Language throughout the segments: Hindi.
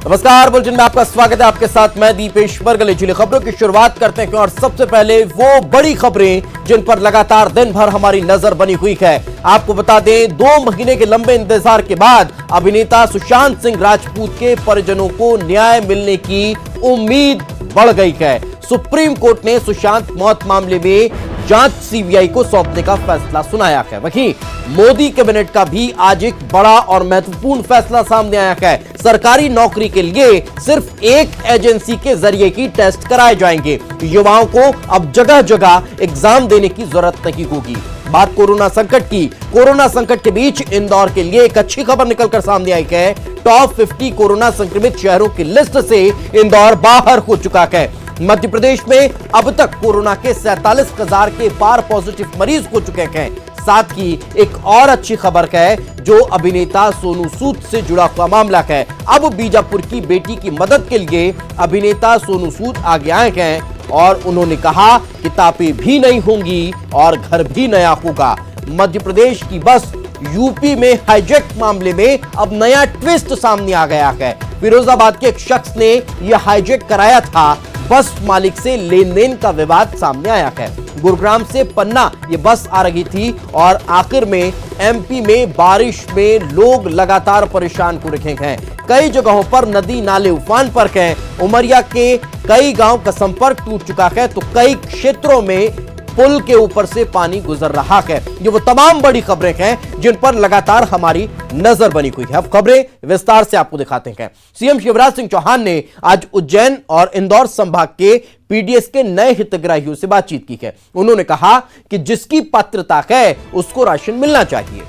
नमस्कार, बुलेटिन में आपका स्वागत है। आपके साथ मैं दीपेश बरगले। चलिए खबरों की शुरुआत करते हैं और सबसे पहले वो बड़ी खबरें जिन पर लगातार दिन भर हमारी नजर बनी हुई है। आपको बता दें, 2 महीने के लंबे इंतजार के बाद अभिनेता सुशांत सिंह राजपूत के परिजनों को न्याय मिलने की उम्मीद बढ़ गई है। सुप्रीम कोर्ट ने सुशांत मौत मामले में जांच सीबीआई को सौंपने का फैसला सुनाया है। वहीं मोदी कैबिनेट का भी आज एक बड़ा और महत्वपूर्ण फैसला सामने आया है। सरकारी नौकरी के लिए सिर्फ एक एजेंसी के जरिए ही टेस्ट कराए जाएंगे। युवाओं को अब जगह जगह एग्जाम देने की जरूरत नहीं होगी। बात कोरोना संकट की। कोरोना संकट के बीच इंदौर के लिए एक अच्छी खबर निकलकर सामने आई है। टॉप 50 कोरोना संक्रमित शहरों की लिस्ट से इंदौर बाहर हो चुका है। मध्य प्रदेश में अब तक कोरोना के 47,000 के पार पॉजिटिव मरीज हो चुके हैं। साथ ही एक और अच्छी खबर है जो अभिनेता सोनू सूद से जुड़ा हुआ मामला है। अब बीजापुर की बेटी की मदद के लिए अभिनेता सोनू सूद आगे आए हैं और उन्होंने कहा कि किताबें भी नहीं होंगी और घर भी नया होगा। मध्य प्रदेश की बस यूपी में हाईजैक मामले में अब नया ट्विस्ट सामने आ गया है। फिरोजाबाद के एक शख्स ने यह हाईजैक कराया था। बस मालिक से लेन देन का विवाद सामने आया है। गुरुग्राम से पन्ना ये बस आ रही थी और आखिर में एमपी में बारिश में लोग लगातार परेशान हो रहे हैं। कई जगहों पर नदी नाले उफान पर हैं। उमरिया के कई गांव का संपर्क टूट चुका है तो कई क्षेत्रों में पुल के ऊपर से पानी गुजर रहा है। ये वो तमाम बड़ी खबरें हैं जिन पर लगातार हमारी नजर बनी हुई है। अब खबरें विस्तार से आपको दिखाते हैं। सीएम शिवराज सिंह चौहान ने आज उज्जैन और इंदौर संभाग के पीडीएस के नए हितग्राहियों से बातचीत की है। उन्होंने कहा कि जिसकी पात्रता है उसको राशन मिलना चाहिए।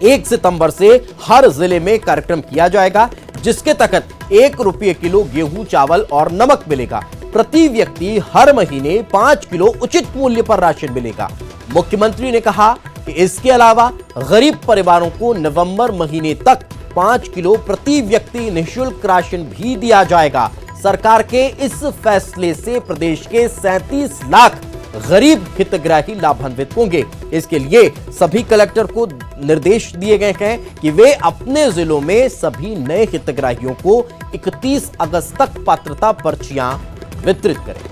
1 सितंबर से हर जिले में कार्यक्रम किया जाएगा जिसके तहत 1 रुपये किलो गेहूं, चावल और नमक मिलेगा। प्रति व्यक्ति हर महीने 5 किलो उचित मूल्य पर राशन मिलेगा। मुख्यमंत्री ने कहा कि इसके अलावा गरीब परिवारों को नवंबर महीने तक 5 किलो प्रति व्यक्ति निःशुल्क राशन भी दिया जाएगा। सरकार के इस फैसले से प्रदेश के 37 लाख गरीब हितग्राही लाभान्वित होंगे। इसके लिए सभी कलेक्टर को निर्देश दिए गए हैं कि वे अपने जिलों में सभी नए हितग्राहियों को 31 अगस्त तक पात्रता पर्चियां वितरित करें।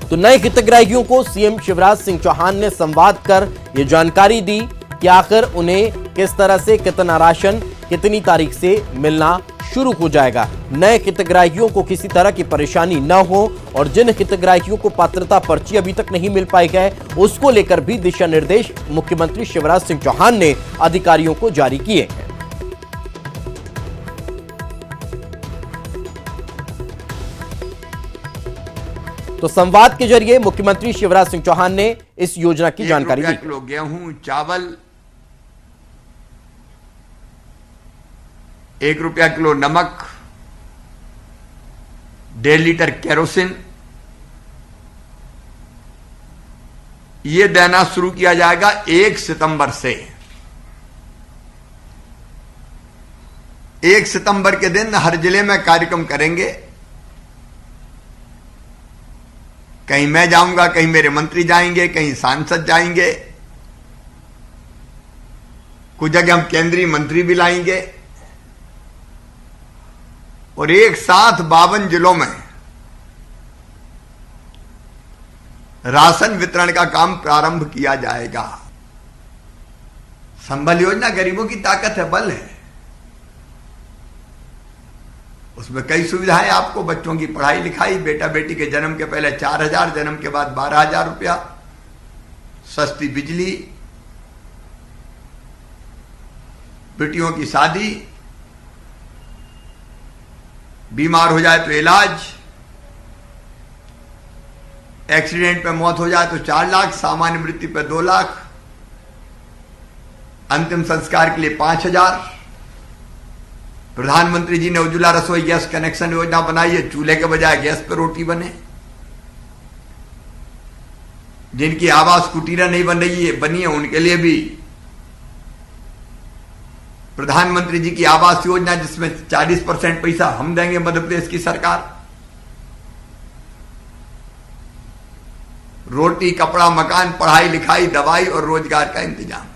तो नए हितग्राहियों को सीएम शिवराज सिंह चौहान ने संवाद कर यह जानकारी दी कि आखिर उन्हें किस तरह से कितना राशन कितनी तारीख से मिलना शुरू हो जाएगा। नए हितग्राहियों को किसी तरह की परेशानी न हो और जिन हितग्राहियों को पात्रता पर्ची अभी तक नहीं मिल पाई है उसको लेकर भी दिशा निर्देश मुख्यमंत्री शिवराज सिंह चौहान ने अधिकारियों को जारी किए हैं। तो संवाद के जरिए मुख्यमंत्री शिवराज सिंह चौहान ने इस योजना की जानकारी दी। 1 किलो गेहूं, चावल, 1 रुपया किलो नमक, 1.5 लीटर केरोसिन, ये देना शुरू किया जाएगा 1 सितंबर से। 1 सितंबर के दिन हर जिले में कार्यक्रम करेंगे। कहीं मैं जाऊंगा, कहीं मेरे मंत्री जाएंगे, कहीं सांसद जाएंगे, कुछ जगह हम केंद्रीय मंत्री भी लाएंगे और एक साथ 52 जिलों में राशन वितरण का काम प्रारंभ किया जाएगा। संबल योजना गरीबों की ताकत है, बल है। उसमें कई सुविधाएं आपको, बच्चों की पढ़ाई लिखाई, बेटा बेटी के जन्म के पहले 4,000, जन्म के बाद 12,000 रुपया, सस्ती बिजली, बेटियों की शादी, बीमार हो जाए तो इलाज, एक्सीडेंट में मौत हो जाए तो 4 लाख, सामान्य मृत्यु पर 2 लाख, अंतिम संस्कार के लिए 5,000। प्रधानमंत्री जी ने उज्ज्वला रसोई गैस कनेक्शन योजना बनाई है, चूल्हे के बजाय गैस पर रोटी बने। जिनकी आवास कुटीरा नहीं बनी है उनके लिए भी प्रधानमंत्री जी की आवास योजना, जिसमें 40% पैसा हम देंगे मध्य प्रदेश की सरकार। रोटी, कपड़ा, मकान, पढ़ाई लिखाई, दवाई और रोजगार का इंतजाम।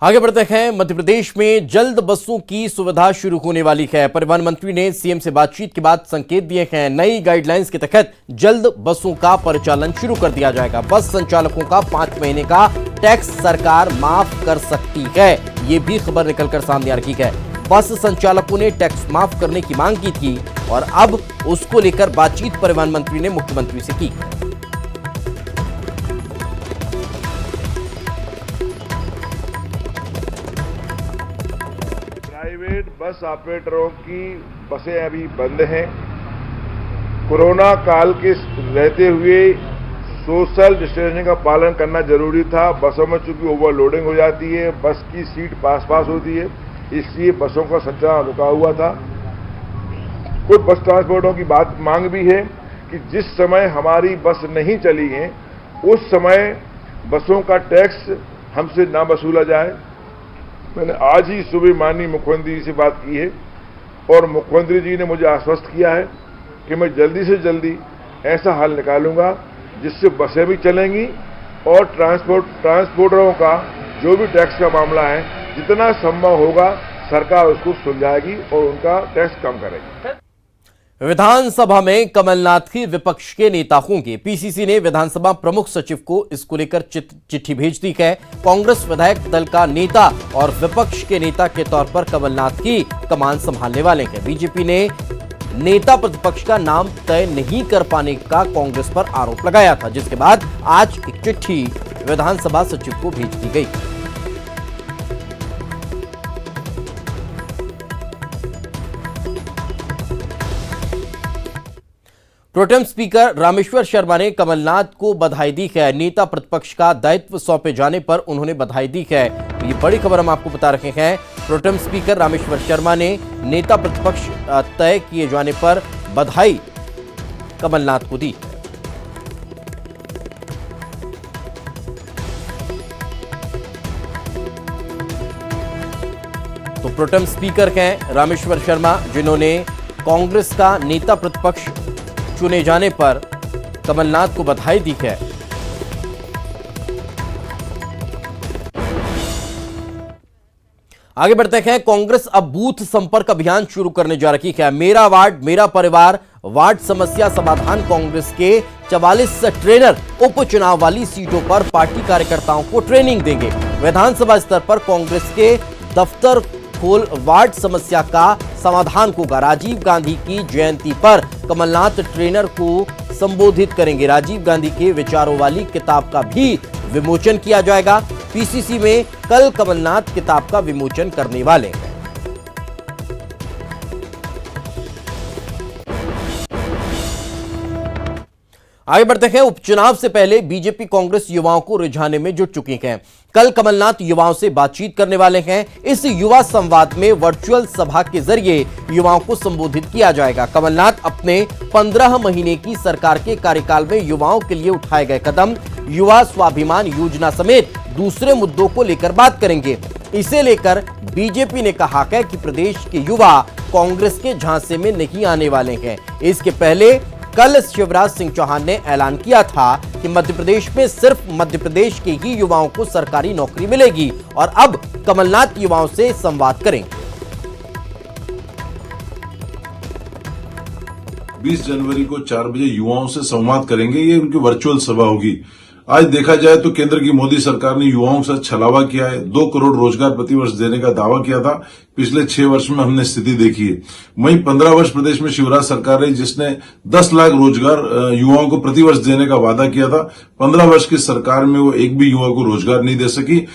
आगे बढ़ते हैं। मध्य प्रदेश में जल्द बसों की सुविधा शुरू होने वाली है। परिवहन मंत्री ने सीएम से बातचीत के बाद संकेत दिए हैं। नई गाइडलाइंस के तहत जल्द बसों का परिचालन शुरू कर दिया जाएगा। बस संचालकों का 5 महीने का टैक्स सरकार माफ कर सकती है। ये भी खबर निकलकर सामने आ रही है। बस संचालकों ने टैक्स माफ करने की मांग की थी और अब उसको लेकर बातचीत परिवहन मंत्री ने मुख्यमंत्री से की। प्राइवेट बस ऑपरेटरों की बसें अभी बंद हैं। कोरोना काल के रहते हुए सोशल डिस्टेंसिंग का पालन करना जरूरी था। बसों में चूंकि ओवरलोडिंग हो जाती है, बस की सीट पास होती है, इसलिए बसों का संचालन रुका हुआ था। कुछ बस ट्रांसपोर्टरों की मांग भी है कि जिस समय हमारी बस नहीं चली है उस समय बसों का टैक्स हमसे ना वसूला जाए। मैंने आज ही सुबह माननीय मुख्यमंत्री जी से बात की है और मुख्यमंत्री जी ने मुझे आश्वस्त किया है कि मैं जल्दी से जल्दी ऐसा हल निकालूंगा जिससे बसें भी चलेंगी और ट्रांसपोर्टरों का जो भी टैक्स का मामला है जितना संभव होगा सरकार उसको सुलझाएगी और उनका टैक्स कम करेगी। विधानसभा में कमलनाथ की विपक्ष के नेता होंगे। पीसीसी ने विधानसभा प्रमुख सचिव को इसको लेकर चिट्ठी भेज दी है। कांग्रेस विधायक दल का नेता और विपक्ष के नेता के तौर पर कमलनाथ की कमान संभालने वाले हैं। बीजेपी ने नेता प्रतिपक्ष का नाम तय नहीं कर पाने का कांग्रेस पर आरोप लगाया था, जिसके बाद आज एक चिट्ठी विधानसभा सचिव को भेज दी गई। प्रोटेम स्पीकर रामेश्वर शर्मा ने कमलनाथ को बधाई दी है। नेता प्रतिपक्ष का दायित्व सौंपे जाने पर उन्होंने बधाई दी है। ये बड़ी खबर हम आपको बता रहे हैं। प्रोटेम स्पीकर रामेश्वर शर्मा ने नेता प्रतिपक्ष तय किए जाने पर बधाई कमलनाथ को दी। तो प्रोटेम स्पीकर हैं रामेश्वर शर्मा, जिन्होंने कांग्रेस का नेता प्रतिपक्ष चुने जाने पर कमलनाथ को बधाई दी है। आगे बढ़ते हैं। कांग्रेस अब बूथ संपर्क अभियान शुरू करने जा रही है। मेरा वार्ड मेरा परिवार वार्ड समस्या समाधान कांग्रेस के 44 ट्रेनर उपचुनाव वाली सीटों पर पार्टी कार्यकर्ताओं को ट्रेनिंग देंगे। विधानसभा स्तर पर कांग्रेस के दफ्तर खोल वार्ड समस्या का समाधान होगा। राजीव गांधी की जयंती पर कमलनाथ ट्रेनर को संबोधित करेंगे। राजीव गांधी के विचारों वाली किताब का भी विमोचन किया जाएगा। पीसीसी में कल कमलनाथ किताब का विमोचन करने वाले हैं। आगे बढ़ते हैं। उपचुनाव से पहले बीजेपी कांग्रेस युवाओं को रिझाने में जुट चुकी है। कल कमलनाथ युवाओं से बातचीत करने वाले हैं। इस युवा संवाद में वर्चुअल सभा के जरिए युवाओं को संबोधित किया जाएगा। कमलनाथ अपने 15 महीने की सरकार के कार्यकाल में युवाओं के लिए उठाए गए कदम, युवा स्वाभिमान योजना समेत दूसरे मुद्दों को लेकर बात करेंगे। इसे लेकर बीजेपी ने कहा है कि प्रदेश के युवा कांग्रेस के झांसे में नहीं आने वाले हैं। इसके पहले कल शिवराज सिंह चौहान ने ऐलान किया था कि मध्य प्रदेश में सिर्फ मध्य प्रदेश के ही युवाओं को सरकारी नौकरी मिलेगी और अब कमलनाथ युवाओं से संवाद करेंगे। 20 जनवरी को 4 बजे युवाओं से संवाद करेंगे। ये उनकी वर्चुअल सभा होगी। आज देखा जाए तो केंद्र की मोदी सरकार ने युवाओं के साथ छलावा किया है। 2 करोड़ रोजगार प्रतिवर्ष देने का दावा किया था। पिछले 6 वर्ष में हमने स्थिति देखी है। वहीं 15 वर्ष प्रदेश में शिवराज सरकार रही, जिसने 10 लाख रोजगार युवाओं को प्रतिवर्ष देने का वादा किया था। 15 वर्ष की सरकार में वो एक भी युवा को रोजगार नहीं दे सकी।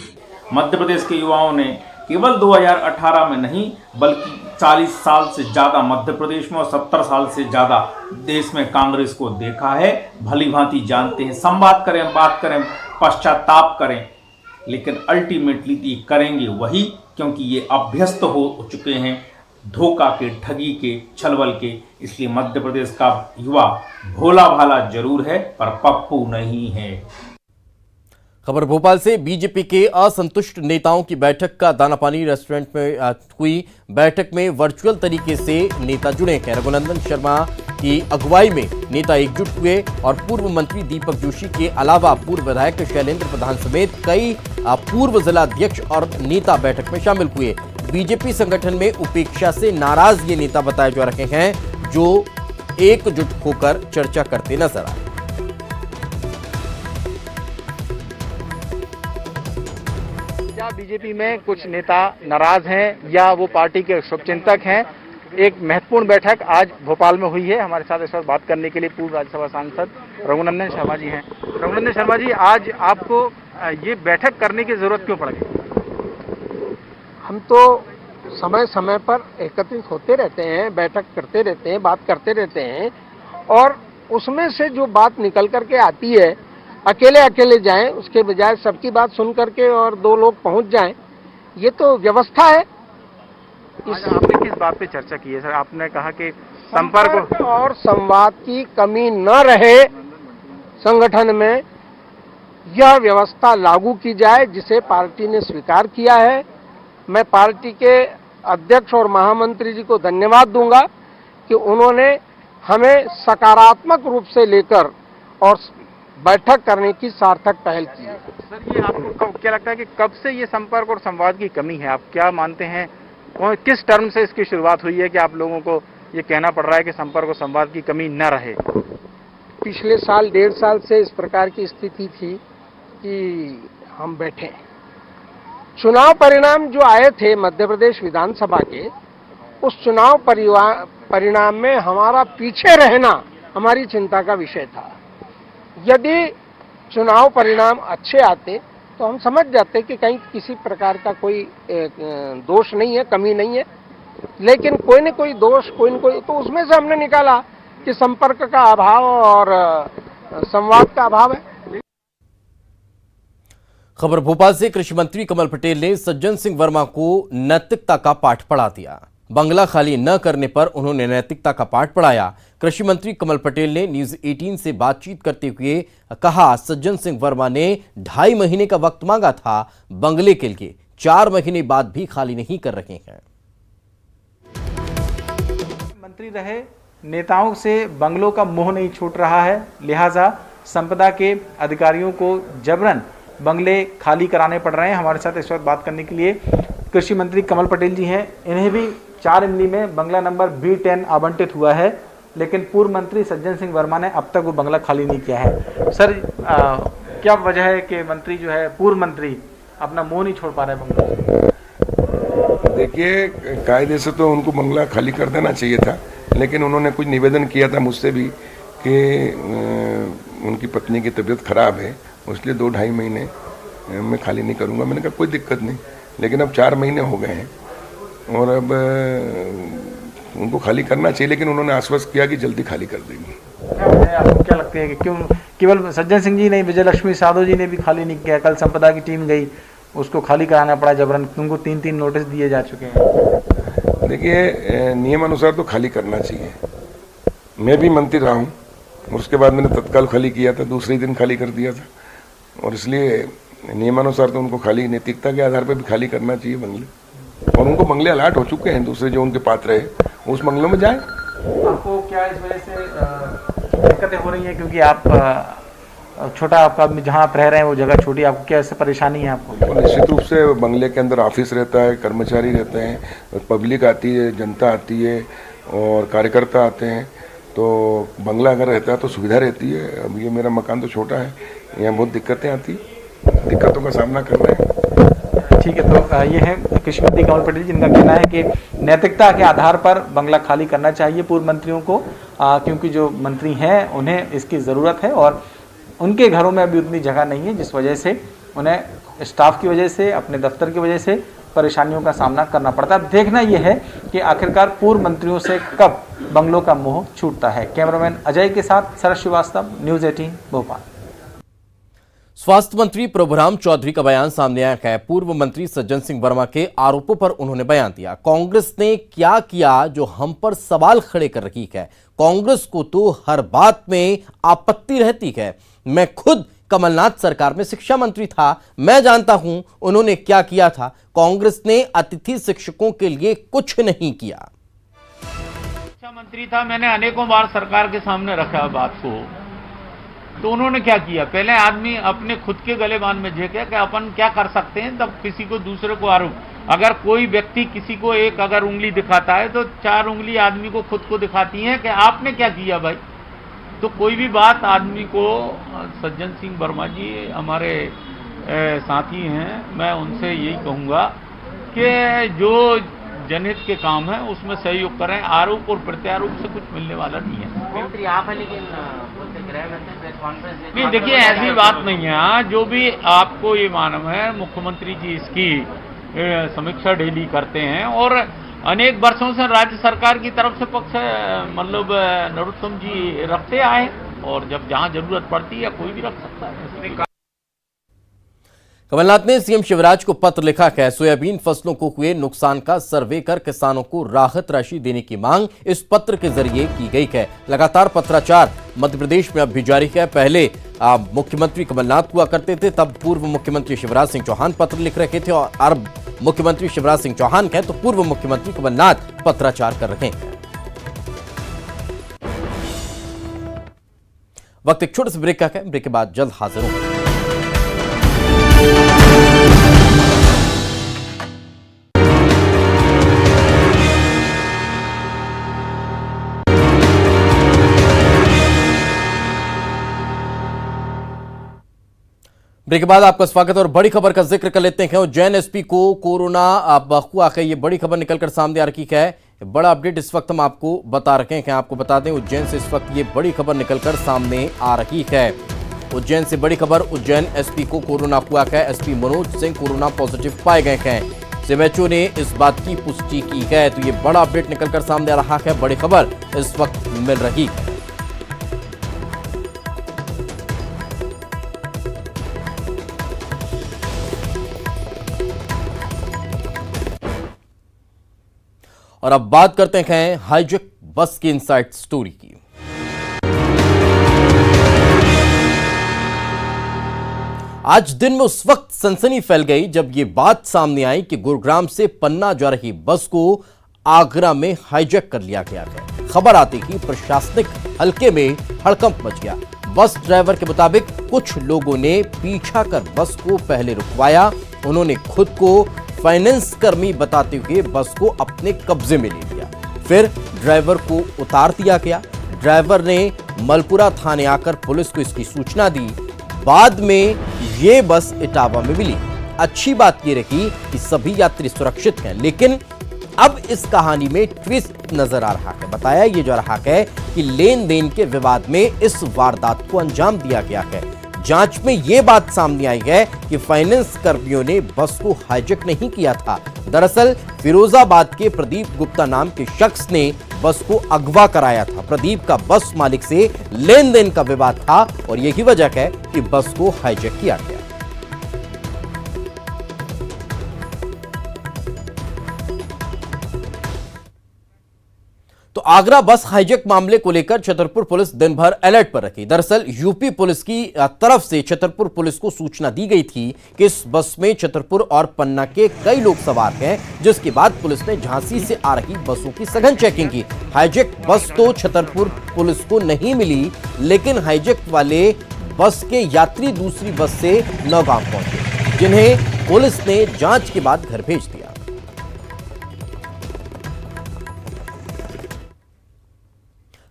मध्य प्रदेश के युवाओं ने केवल 2018 में नहीं बल्कि 40 साल से ज्यादा मध्य प्रदेश में और 70 साल से ज्यादा देश में कांग्रेस को देखा है, भली भांति जानते हैं। संवाद करें, बात करें, पश्चाताप करें, लेकिन अल्टीमेटली करेंगे वही, क्योंकि ये अभ्यस्त हो चुके हैं धोखा के, ठगी के, छलवल के। इसलिए मध्य प्रदेश का युवा भोला भाला जरूर है पर पप्पू नहीं है। खबर भोपाल से। बीजेपी के असंतुष्ट नेताओं की बैठक का दानापानी रेस्टोरेंट में हुई। बैठक में वर्चुअल तरीके से नेता जुड़े हैं। रघुनंदन शर्मा की अगुवाई में नेता एकजुट हुए और पूर्व मंत्री दीपक जोशी के अलावा पूर्व विधायक शैलेंद्र प्रधान समेत कई पूर्व जिलाध्यक्ष और नेता बैठक में शामिल हुए। बीजेपी संगठन में उपेक्षा से नाराज ये नेता बताए जा रहे हैं जो एकजुट होकर चर्चा करते नजर आए। क्या बीजेपी में कुछ नेता नाराज हैं या वो पार्टी के शुभचिंतक हैं? एक महत्वपूर्ण बैठक आज भोपाल में हुई है। हमारे साथ इस वक्त बात करने के लिए पूर्व राज्यसभा सांसद रघुनंदन शर्मा जी हैं। रघुनंदन शर्मा जी, आज आपको ये बैठक करने की जरूरत क्यों पड़ गई? हम तो समय समय पर एकत्रित होते रहते हैं, बैठक करते रहते हैं, बात करते रहते हैं और उसमें से जो बात निकल करके आती है, अकेले अकेले जाएं उसके बजाय सबकी बात सुन करके और दो लोग पहुंच जाएं, ये तो व्यवस्था है। आज आपने किस बात पे चर्चा की है सर? आपने कहा कि संपर्क और संवाद की कमी न रहे संगठन में, यह व्यवस्था लागू की जाए जिसे पार्टी ने स्वीकार किया है। मैं पार्टी के अध्यक्ष और महामंत्री जी को धन्यवाद दूंगा कि उन्होंने हमें सकारात्मक रूप से लेकर और बैठक करने की सार्थक पहल की है। सर, ये आपको क्या लगता है कि कब से ये संपर्क और संवाद की कमी है? आप क्या मानते हैं, किस टर्म से इसकी शुरुआत हुई है कि आप लोगों को ये कहना पड़ रहा है कि संपर्क और संवाद की कमी न रहे? पिछले साल 1.5 साल से इस प्रकार की स्थिति थी कि हम बैठे। चुनाव परिणाम जो आए थे मध्य प्रदेश विधानसभा के, उस चुनाव परिणाम में हमारा पीछे रहना हमारी चिंता का विषय था। यदि चुनाव परिणाम अच्छे आते तो हम समझ जाते कि कहीं किसी प्रकार का कोई दोष नहीं है, कमी नहीं है, लेकिन कोई न कोई दोष, कोई न कोई, तो उसमें से हमने निकाला कि संपर्क का अभाव और संवाद का अभाव है। खबर भोपाल से। कृषि मंत्री कमल पटेल ने सज्जन सिंह वर्मा को नैतिकता का पाठ पढ़ा दिया। बंगला खाली न करने पर उन्होंने नैतिकता का पाठ पढ़ाया। कृषि मंत्री कमल पटेल ने न्यूज 18 से बातचीत करते हुए कहा, सज्जन सिंह वर्मा ने 2.5 महीने का वक्त मांगा था बंगले के लिए, 4 महीने बाद भी खाली नहीं कर रहे हैं। मंत्री रहे, नेताओं से बंगलों का मोह नहीं छूट रहा है, लिहाजा संपदा के अधिकारियों को जबरन बंगले खाली कराने पड़ रहे हैं। हमारे साथ इस वक्त बात करने के लिए कृषि मंत्री कमल पटेल जी हैं। इन्हें भी 4 इमली में बंगला नंबर B10 आवंटित हुआ है, लेकिन पूर्व मंत्री सज्जन सिंह वर्मा ने अब तक वो बंगला खाली नहीं किया है। सर, क्या वजह है कि मंत्री जो है, पूर्व मंत्री अपना मोह नहीं छोड़ पा रहे बंगला? देखिए, कायदे से तो उनको बंगला खाली कर देना चाहिए था, लेकिन उन्होंने कुछ निवेदन किया था मुझसे भी कि उनकी पत्नी की तबीयत खराब है, इसलिए 2-2.5 महीने मैं खाली नहीं करूंगा। मैंने कहा कोई दिक्कत नहीं, लेकिन अब 4 महीने हो गए हैं और अब उनको खाली करना चाहिए, लेकिन उन्होंने आश्वस्त किया कि जल्दी खाली कर देंगे। आपको क्या लगता है कि क्यों केवल सज्जन सिंह जी नहीं, विजय लक्ष्मी साधो जी ने भी खाली नहीं किया? कल संपदा की टीम गई, उसको खाली कराना पड़ा जबरन, तुमको 3-3 नोटिस दिए जा चुके हैं। देखिए, नियमानुसार तो खाली करना चाहिए। मैं भी मंत्री रहा हूँ, उसके बाद मैंने तत्काल खाली किया था, दूसरे दिन खाली कर दिया था, और इसलिए नियमानुसार तो उनको खाली, नैतिकता के आधार पर भी खाली करना चाहिए बंगले, और उनको बंगले अलाट हो चुके हैं, दूसरे जो उनके पात्र है उस बंगलों में जाएं। आपको क्या इस वजह से दिक्कतें हो रही हैं क्योंकि आप छोटा, आपका जहाँ आप रह रहे हैं वो जगह छोटी, आपको क्या इससे परेशानी है? आपको निश्चित रूप से बंगले के अंदर ऑफिस रहता है, कर्मचारी रहते हैं, पब्लिक आती है, जनता आती है और कार्यकर्ता आते हैं, तो बंगला अगर रहता है तो सुविधा रहती है। अब ये मेरा मकान तो छोटा है, यहाँ बहुत दिक्कतें आती, दिक्कतों का सामना कर रहे हैं। ठीक है, तो ये है कृषि मंत्री कमल पटेल, जिनका कहना है कि नैतिकता के आधार पर बंगला खाली करना चाहिए पूर्व मंत्रियों को, क्योंकि जो मंत्री हैं उन्हें इसकी ज़रूरत है और उनके घरों में अभी उतनी जगह नहीं है, जिस वजह से उन्हें स्टाफ की वजह से, अपने दफ्तर की वजह से परेशानियों का सामना करना पड़ता है। अब देखना यह है कि आखिरकार पूर्व मंत्रियों से कब बंगलों का मोह छूटता है। कैमरामैन अजय के साथ शरद श्रीवास्तव, न्यूज़ 18 भोपाल। स्वास्थ्य मंत्री प्रभुराम चौधरी का बयान सामने आया है। पूर्व मंत्री सज्जन सिंह वर्मा के आरोपों पर उन्होंने बयान दिया। कांग्रेस ने क्या किया जो हम पर सवाल खड़े कर रही है? कांग्रेस को तो हर बात में आपत्ति रहती है। मैं खुद कमलनाथ सरकार में शिक्षा मंत्री था, मैं जानता हूं उन्होंने क्या किया था। कांग्रेस ने अतिथि शिक्षकों के लिए कुछ नहीं किया। शिक्षा मंत्री था, मैंने अनेकों बार सरकार के सामने रखा बात को, तो उन्होंने क्या किया? पहले आदमी अपने खुद के गले बांध में झेंके कि अपन क्या कर सकते हैं, तब किसी को दूसरे को आरोप। अगर कोई व्यक्ति किसी को एक अगर उंगली दिखाता है तो 4 उंगली आदमी को खुद को दिखाती हैं कि आपने क्या किया भाई। तो कोई भी बात आदमी को, सज्जन सिंह वर्मा जी हमारे साथी हैं, मैं उनसे यही कहूँगा कि जो जनहित के काम है उसमें सहयोग करें, आरोप और प्रत्यारोप से कुछ मिलने वाला नहीं है। मंत्री आप है, लेकिन गृह मंत्री प्रेस कॉन्फ्रेंस नहीं, देखिए ऐसी बात नहीं है। जो भी आपको ये मालूम है, मुख्यमंत्री जी इसकी समीक्षा डेली करते हैं और अनेक वर्षों से राज्य सरकार की तरफ से पक्ष मतलब नरोत्तम जी रखते आए, और जब जहां जरूरत पड़ती है कोई भी रख सकता है। कमलनाथ ने सीएम शिवराज को पत्र लिखा है। सोयाबीन फसलों को हुए नुकसान का सर्वे कर किसानों को राहत राशि देने की मांग इस पत्र के जरिए की गई है। लगातार पत्राचार मध्य प्रदेश में अब भी जारी है। पहले मुख्यमंत्री कमलनाथ हुआ करते थे, तब पूर्व मुख्यमंत्री शिवराज सिंह चौहान पत्र लिख रहे थे, और अब मुख्यमंत्री शिवराज सिंह चौहान हैं तो पूर्व मुख्यमंत्री कमलनाथ पत्राचार कर रहे हैं। वक्त एक छोटे से ब्रेक का है, ब्रेक के बाद जल्द हाजिर होंगे। ब्रेक के बाद आपका स्वागत और बड़ी खबर का जिक्र कर लेते हैं। उज्जैन एसपी को कोरोना हुआ है, ये बड़ी खबर निकलकर सामने आ रही है। बड़ा अपडेट इस वक्त हम आपको बता रहे हैं। आपको बता दें उज्जैन से इस वक्त ये बड़ी खबर निकलकर सामने आ रही है। उज्जैन से बड़ी खबर, उज्जैन एसपी को कोरोना हुआ है। SP Manoj Singh corona positive पाए गए हैं। सीएमएचओ ने इस बात की पुष्टि की है। तो ये बड़ा अपडेट निकलकर सामने आ रहा है, बड़ी खबर इस वक्त मिल रही है। और अब बात करते हैं हाईजेक बस की इनसाइड स्टोरी की। आज दिन में उस वक्त सनसनी फैल गई जब यह बात सामने आई कि गुरुग्राम से पन्ना जा रही बस को आगरा में हाईजैक कर लिया गया है। खबर आते ही प्रशासनिक हलके में हड़कंप मच गया। बस ड्राइवर के मुताबिक कुछ लोगों ने पीछा कर बस को पहले रुकवाया। उन्होंने खुद को फाइनेंस कर्मी बताते हुए बस को अपने कब्जे में ले लिया। फिर ड्राइवर को उतार दिया गया। ड्राइवर ने मलपुरा थाने आकर पुलिस को इसकी सूचना दी। बाद में ये बस इटावा में मिली। अच्छी बात ये रही कि सभी यात्री सुरक्षित हैं, लेकिन अब इस कहानी में ट्विस्ट नजर आ रहा है। बताया ये जा रहा है कि लेन देन के विवाद में इस वारदात को अंजाम दिया गया है। जांच में यह बात सामने आई है कि फाइनेंस कर्मियों ने बस को हाईजैक नहीं किया था। दरअसल फिरोजाबाद के प्रदीप गुप्ता नाम के शख्स ने बस को अगवा कराया था। प्रदीप का बस मालिक से लेन देन का विवाद था और यही वजह है कि बस को हाईजैक किया गया। तो आगरा बस हाईजैक मामले को लेकर छतरपुर पुलिस दिन भर अलर्ट पर रखी। दरअसल यूपी पुलिस की तरफ से छतरपुर पुलिस को सूचना दी गई थी कि इस बस में छतरपुर और पन्ना के कई लोग सवार हैं, जिसके बाद पुलिस ने झांसी से आ रही बसों की सघन चेकिंग की। हाईजैक बस तो छतरपुर पुलिस को नहीं मिली, लेकिन हाईजैक वाले बस के यात्री दूसरी बस से नौगांव पहुंचे, जिन्हें पुलिस ने जांच के बाद घर भेज दिया।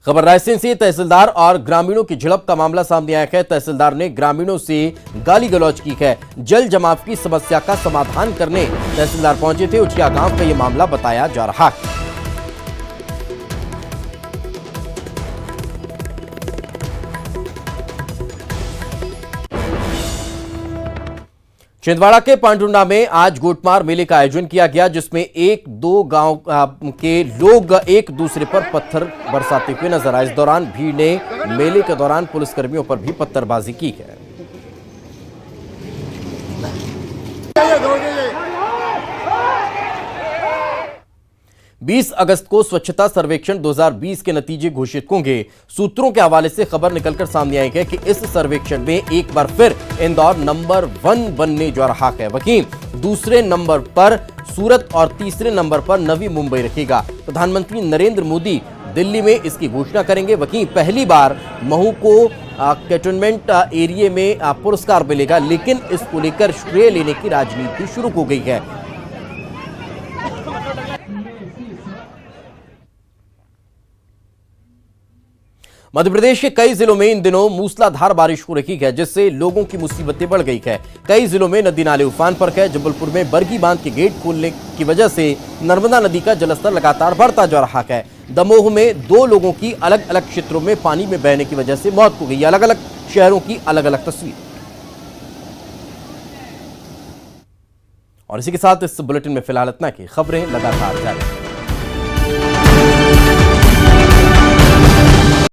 खबर रायसेन से तहसीलदार और ग्रामीणों की झड़प का मामला सामने आया है। तहसीलदार ने ग्रामीणों से गाली गलौज की है। जल जमाव की समस्या का समाधान करने तहसीलदार पहुंचे थे। उचिया गांव का यह मामला बताया जा रहा है। छिंदवाड़ा के पांडुंडा में आज गोटमार मेले का आयोजन किया गया, जिसमें एक दो गांव के लोग एक दूसरे पर पत्थर बरसाते हुए नजर आए। इस दौरान भीड़ ने मेले के दौरान पुलिसकर्मियों पर भी पत्थरबाजी की है। 20 अगस्त को स्वच्छता सर्वेक्षण 2020 के नतीजे घोषित होंगे। सूत्रों के हवाले से खबर निकलकर सामने आई है कि इस सर्वेक्षण में एक बार फिर इंदौर नंबर 1 बनने जा रहा है। वहीं दूसरे नंबर पर सूरत और तीसरे नंबर पर नवी मुंबई रखेगा। प्रधानमंत्री नरेंद्र मोदी दिल्ली में इसकी घोषणा करेंगे। वहीं पहली बार महू को कैंटोनमेंट एरिया में पुरस्कार मिलेगा, लेकिन इसको लेकर श्रेय लेने की राजनीति शुरू हो गई है। मध्य प्रदेश के कई जिलों में इन दिनों मूसलाधार बारिश हो रही है, जिससे लोगों की मुसीबतें बढ़ गई है। कई जिलों में नदी नाले उफान पर है। जबलपुर में बरगी बांध के गेट खोलने की वजह से नर्मदा नदी का जलस्तर लगातार बढ़ता जा रहा है। दमोह में 2 लोगों की अलग अलग क्षेत्रों में पानी में बहने की वजह से मौत हो गई। अलग अलग शहरों की अलग अलग तस्वीर। और इसी के साथ इस बुलेटिन में फिलहाल इतना की खबरें लगातार जारी।